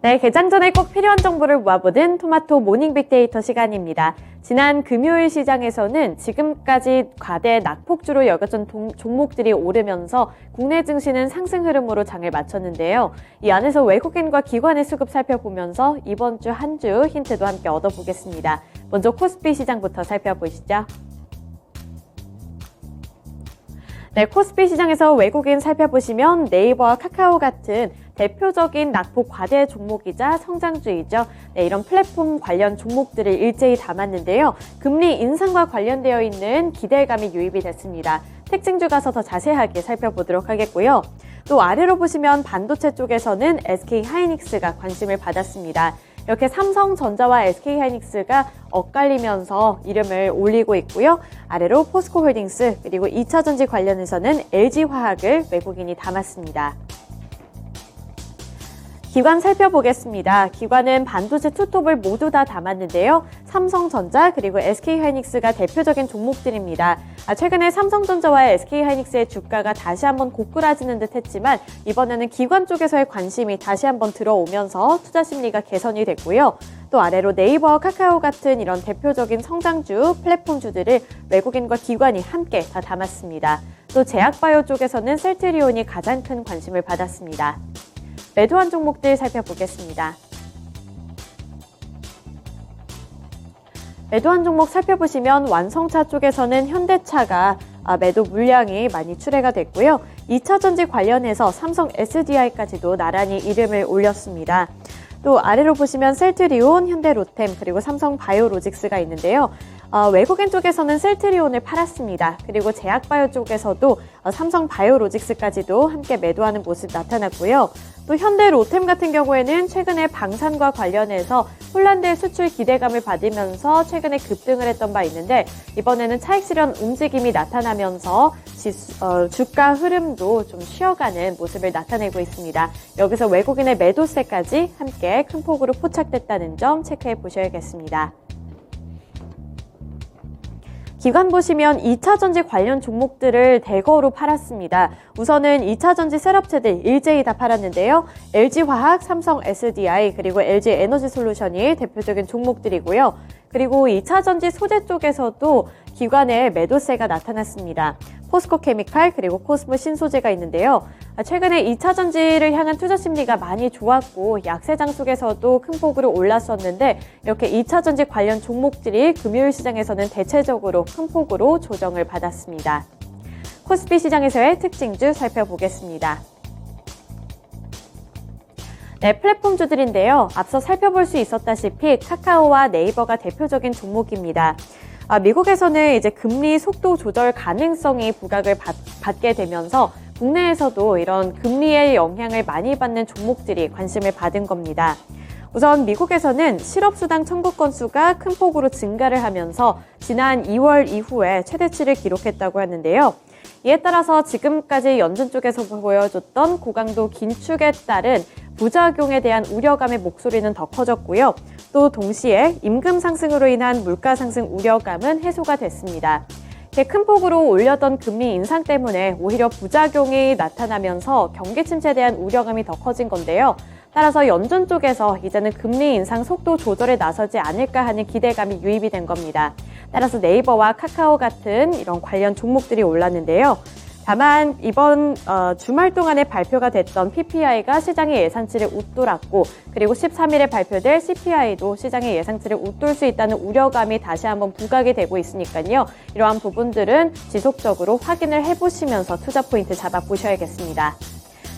네, 개장 전에 꼭 필요한 정보를 모아보는 토마토 모닝 빅데이터 시간입니다. 지난 금요일 시장에서는 지금까지 과대 낙폭주로 여겨진 종목들이 오르면서 국내 증시는 상승 흐름으로 장을 마쳤는데요. 이 안에서 외국인과 기관의 수급 살펴보면서 이번 주 한 주 힌트도 함께 얻어보겠습니다. 먼저 코스피 시장부터 살펴보시죠. 네, 코스피 시장에서 외국인 살펴보시면 네이버와 카카오 같은 대표적인 낙폭 과대 종목이자 성장주이죠. 네, 이런 플랫폼 관련 종목들을 일제히 담았는데요. 금리 인상과 관련되어 있는 기대감이 유입이 됐습니다. 특징주 가서 더 자세하게 살펴보도록 하겠고요. 또 아래로 보시면 반도체 쪽에서는 SK하이닉스가 관심을 받았습니다. 이렇게 삼성전자와 SK하이닉스가 엇갈리면서 이름을 올리고 있고요. 아래로 포스코홀딩스 그리고 2차전지 관련해서는 LG화학을 외국인이 담았습니다. 기관 살펴보겠습니다. 기관은 반도체 투톱을 모두 다 담았는데요. 삼성전자 그리고 SK하이닉스가 대표적인 종목들입니다. 최근에 삼성전자와 SK하이닉스의 주가가 다시 한번 고꾸라지는 듯 했지만 이번에는 기관 쪽에서의 관심이 다시 한번 들어오면서 투자 심리가 개선이 됐고요. 또 아래로 네이버와 카카오 같은 이런 대표적인 성장주, 플랫폼주들을 외국인과 기관이 함께 다 담았습니다. 또 제약바이오 쪽에서는 셀트리온이 가장 큰 관심을 받았습니다. 매도한 종목들 살펴보겠습니다. 매도한 종목 살펴보시면 완성차 쪽에서는 현대차가 매도 물량이 많이 출회가 됐고요. 2차전지 관련해서 삼성 SDI까지도 나란히 이름을 올렸습니다. 또 아래로 보시면 셀트리온, 현대로템, 그리고 삼성 바이오로직스가 있는데요. 외국인 쪽에서는 셀트리온을 팔았습니다. 그리고 제약바이오 쪽에서도 삼성 바이오로직스까지도 함께 매도하는 모습 나타났고요. 또 현대로템 같은 경우에는 최근에 방산과 관련해서 폴란드의 수출 기대감을 받으면서 최근에 급등을 했던 바 있는데 이번에는 차익 실현 움직임이 나타나면서 주가 흐름도 좀 쉬어가는 모습을 나타내고 있습니다. 여기서 외국인의 매도세까지 함께 큰 폭으로 포착됐다는 점 체크해 보셔야겠습니다. 기관 보시면 2차전지 관련 종목들을 대거로 팔았습니다. 우선은 2차전지 셋업체들 일제히 다 팔았는데요. LG화학, 삼성 SDI, 그리고 LG에너지솔루션이 대표적인 종목들이고요. 그리고 2차전지 소재 쪽에서도 기관의 매도세가 나타났습니다. 포스코케미칼 그리고 코스모 신소재가 있는데요. 최근에 2차전지를 향한 투자 심리가 많이 좋았고 약세장 속에서도 큰 폭으로 올랐었는데 이렇게 2차전지 관련 종목들이 금요일 시장에서는 대체적으로 큰 폭으로 조정을 받았습니다. 코스피 시장에서의 특징주 살펴보겠습니다. 네, 플랫폼주들인데요. 앞서 살펴볼 수 있었다시피 카카오와 네이버가 대표적인 종목입니다. 미국에서는 이제 금리 속도 조절 가능성이 부각을 받게 되면서 국내에서도 이런 금리의 영향을 많이 받는 종목들이 관심을 받은 겁니다. 우선 미국에서는 실업수당 청구 건수가 큰 폭으로 증가를 하면서 지난 2월 이후에 최대치를 기록했다고 하는데요. 이에 따라서 지금까지 연준 쪽에서 보여줬던 고강도 긴축에 따른 부작용에 대한 우려감의 목소리는 더 커졌고요. 또 동시에 임금 상승으로 인한 물가 상승 우려감은 해소가 됐습니다. 큰 폭으로 올렸던 금리 인상 때문에 오히려 부작용이 나타나면서 경기 침체에 대한 우려감이 더 커진 건데요. 따라서 연준 쪽에서 이제는 금리 인상 속도 조절에 나서지 않을까 하는 기대감이 유입이 된 겁니다. 따라서 네이버와 카카오 같은 이런 관련 종목들이 올랐는데요. 다만 이번 주말 동안에 발표가 됐던 PPI가 시장의 예상치를 웃돌았고 그리고 13일에 발표될 CPI도 시장의 예상치를 웃돌 수 있다는 우려감이 다시 한번 부각이 되고 있으니까요. 이러한 부분들은 지속적으로 확인을 해보시면서 투자 포인트 잡아보셔야겠습니다.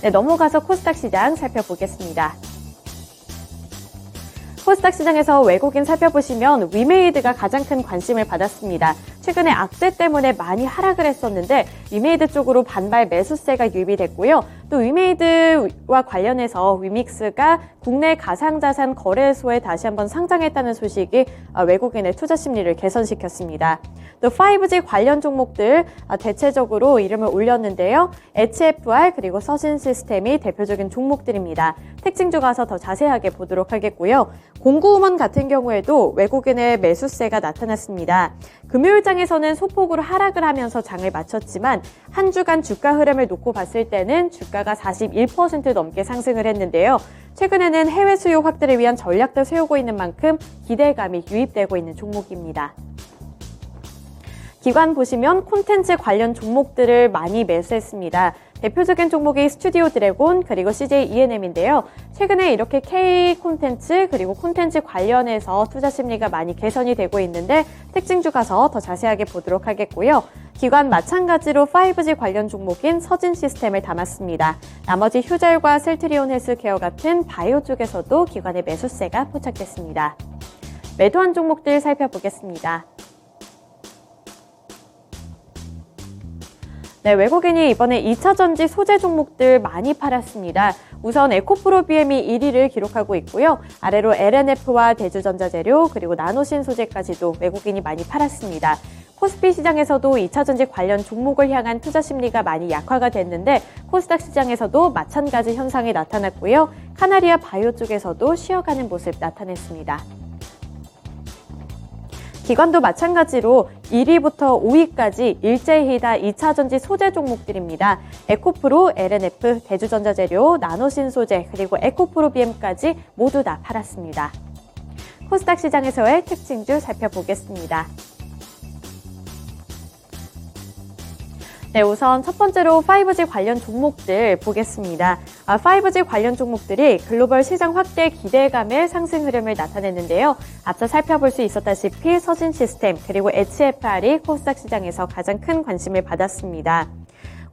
네, 넘어가서 코스닥 시장 살펴보겠습니다. 코스닥 시장에서 외국인 살펴보시면 위메이드가 가장 큰 관심을 받았습니다. 최근에 악재 때문에 많이 하락을 했었는데 위메이드 쪽으로 반발 매수세가 유입이 됐고요. 또 위메이드와 관련해서 위믹스가 국내 가상자산 거래소에 다시 한번 상장했다는 소식이 외국인의 투자 심리를 개선시켰습니다. 또 5G 관련 종목들 대체적으로 이름을 올렸는데요. HFR 그리고 서신시스템이 대표적인 종목들입니다. 특징주 가서 더 자세하게 보도록 하겠고요. 공구음원 같은 경우에도 외국인의 매수세가 나타났습니다. 금요일장에서는 소폭으로 하락을 하면서 장을 마쳤지만 한 주간 주가 흐름을 놓고 봤을 때는 주가가 주가가 41% 넘게 상승을 했는데요. 최근에는 해외 수요 확대를 위한 전략도 세우고 있는 만큼 기대감이 유입되고 있는 종목입니다. 기관 보시면 콘텐츠 관련 종목들을 많이 매수했습니다. 대표적인 종목이 스튜디오 드래곤 그리고 CJ ENM인데요. 최근에 이렇게 K 콘텐츠 그리고 콘텐츠 관련해서 투자 심리가 많이 개선이 되고 있는데 특징주 가서 더 자세하게 보도록 하겠고요. 기관 마찬가지로 5G 관련 종목인 서진 시스템을 담았습니다. 나머지 휴젤과 셀트리온 헬스케어 같은 바이오 쪽에서도 기관의 매수세가 포착됐습니다. 매도한 종목들 살펴보겠습니다. 네, 외국인이 이번에 2차전지 소재 종목들 많이 팔았습니다. 우선 에코프로비엠이 1위를 기록하고 있고요. 아래로 LNF와 대주전자재료 그리고 나노신 소재까지도 외국인이 많이 팔았습니다. 코스피 시장에서도 2차전지 관련 종목을 향한 투자 심리가 많이 약화가 됐는데 코스닥 시장에서도 마찬가지 현상이 나타났고요. 카나리아 바이오 쪽에서도 쉬어가는 모습 나타냈습니다. 기관도 마찬가지로 1위부터 5위까지 일제히 다 2차전지 소재 종목들입니다. 에코프로, LNF, 대주전자재료, 나노신 소재, 그리고 에코프로비엠까지 모두 다 팔았습니다. 코스닥 시장에서의 특징주 살펴보겠습니다. 네, 우선 첫 번째로 5G 관련 종목들 보겠습니다. 5G 관련 종목들이 글로벌 시장 확대 기대감의 상승 흐름을 나타냈는데요. 앞서 살펴볼 수 있었다시피 서진 시스템 그리고 HFR이 코스닥 시장에서 가장 큰 관심을 받았습니다.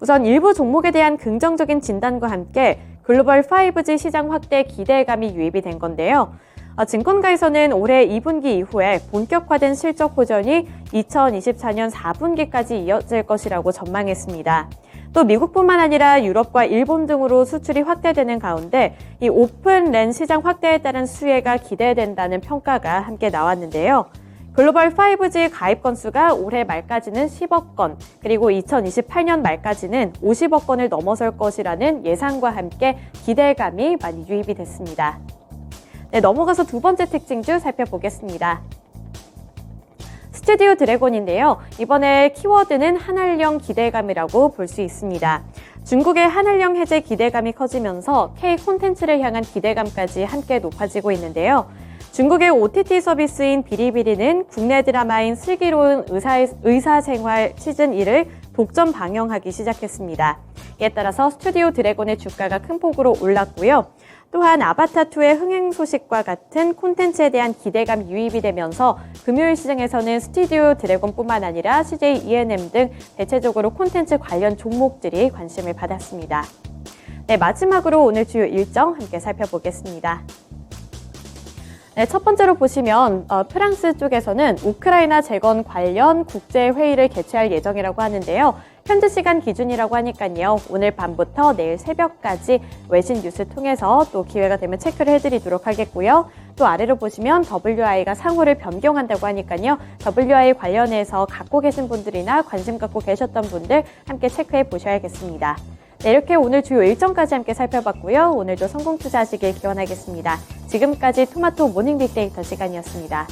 우선 일부 종목에 대한 긍정적인 진단과 함께 글로벌 5G 시장 확대 기대감이 유입이 된 건데요. 증권가에서는 올해 2분기 이후에 본격화된 실적 호전이 2024년 4분기까지 이어질 것이라고 전망했습니다. 또 미국뿐만 아니라 유럽과 일본 등으로 수출이 확대되는 가운데 이 오픈 랜 시장 확대에 따른 수혜가 기대된다는 평가가 함께 나왔는데요. 글로벌 5G 가입 건수가 올해 말까지는 10억 건, 그리고 2028년 말까지는 50억 건을 넘어설 것이라는 예상과 함께 기대감이 많이 유입이 됐습니다. 네, 넘어가서 두 번째 특징주 살펴보겠습니다. 스튜디오 드래곤인데요. 이번에 키워드는 한알령 기대감이라고 볼 수 있습니다. 중국의 한알령 해제 기대감이 커지면서 K 콘텐츠를 향한 기대감까지 함께 높아지고 있는데요. 중국의 OTT 서비스인 비리비리는 국내 드라마인 슬기로운 의사생활 시즌1을 독점 방영하기 시작했습니다. 이에 따라서 스튜디오 드래곤의 주가가 큰 폭으로 올랐고요. 또한 아바타2의 흥행 소식과 같은 콘텐츠에 대한 기대감 유입이 되면서 금요일 시장에서는 스튜디오 드래곤뿐만 아니라 CJ ENM 등 대체적으로 콘텐츠 관련 종목들이 관심을 받았습니다. 네, 마지막으로 오늘 주요 일정 함께 살펴보겠습니다. 네, 첫 번째로 보시면 프랑스 쪽에서는 우크라이나 재건 관련 국제회의를 개최할 예정이라고 하는데요. 현지 시간 기준이라고 하니까요. 오늘 밤부터 내일 새벽까지 외신 뉴스 통해서 또 기회가 되면 체크를 해드리도록 하겠고요. 또 아래로 보시면 WI가 상호를 변경한다고 하니까요. WI 관련해서 갖고 계신 분들이나 관심 갖고 계셨던 분들 함께 체크해 보셔야겠습니다. 네, 이렇게 오늘 주요 일정까지 함께 살펴봤고요. 오늘도 성공 투자하시길 기원하겠습니다. 지금까지 토마토 모닝 빅데이터 시간이었습니다.